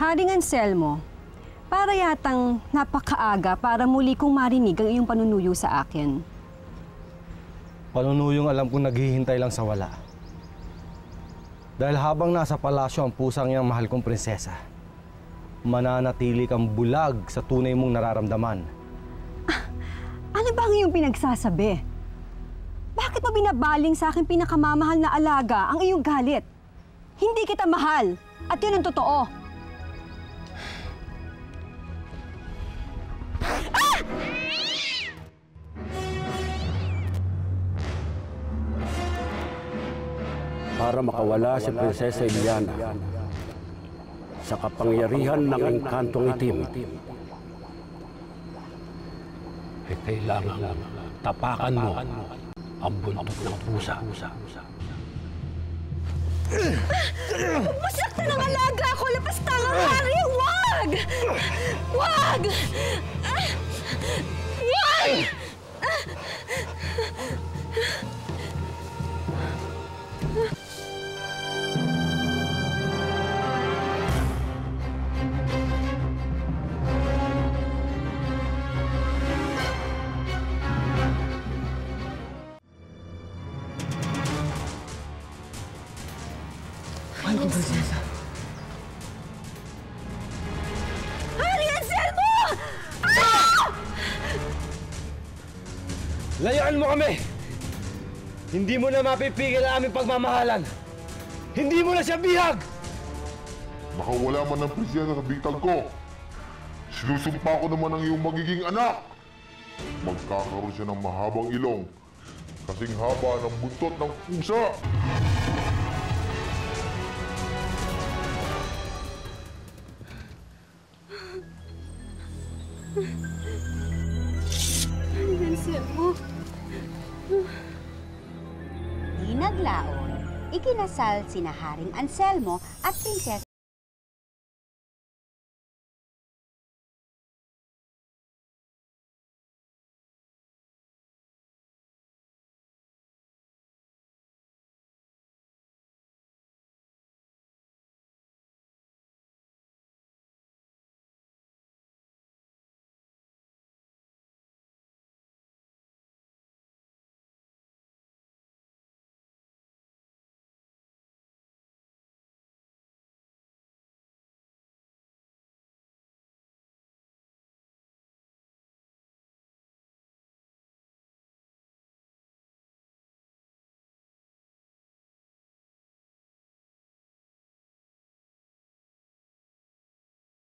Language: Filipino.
Haring Anselmo, para yatang napakaaga para muli kong marinig ang iyong panunuyo sa akin. Panunuyong alam kong naghihintay lang sa wala. Dahil habang nasa palasyo ang pusang iyang mahal kong prinsesa, mananatili kang bulag sa tunay mong nararamdaman. Ano ba ang iyong pinagsasabi? Bakit mo binabaling sa akin pinakamamahal na alaga ang iyong galit? Hindi kita mahal, at yun ang totoo. Para makawala si Prinsesa Iliana sa kapangyarihan ng engkantong itim, ay kailangan tapakan mo ang buntot ng pusa. Masaktan ang alaga ako! Lapastang ang hari! Wag! Wag! Wag! Mahal ko, prinsesa. Hari Anselmo! Ah! Layuan mo kami! Hindi mo na mapipigil ang aming pagmamahalan. Hindi mo na siya bihag! Nakawala man ng prinsesa sa bitag ko. Sinusumpa ko naman ang iyong magiging anak. Magkakaroon siya ng mahabang ilong. Kasing haba ng buntot ng pusa. Anselmo. Di naglaon, ikinasal sina Haring Anselmo at Prinsesa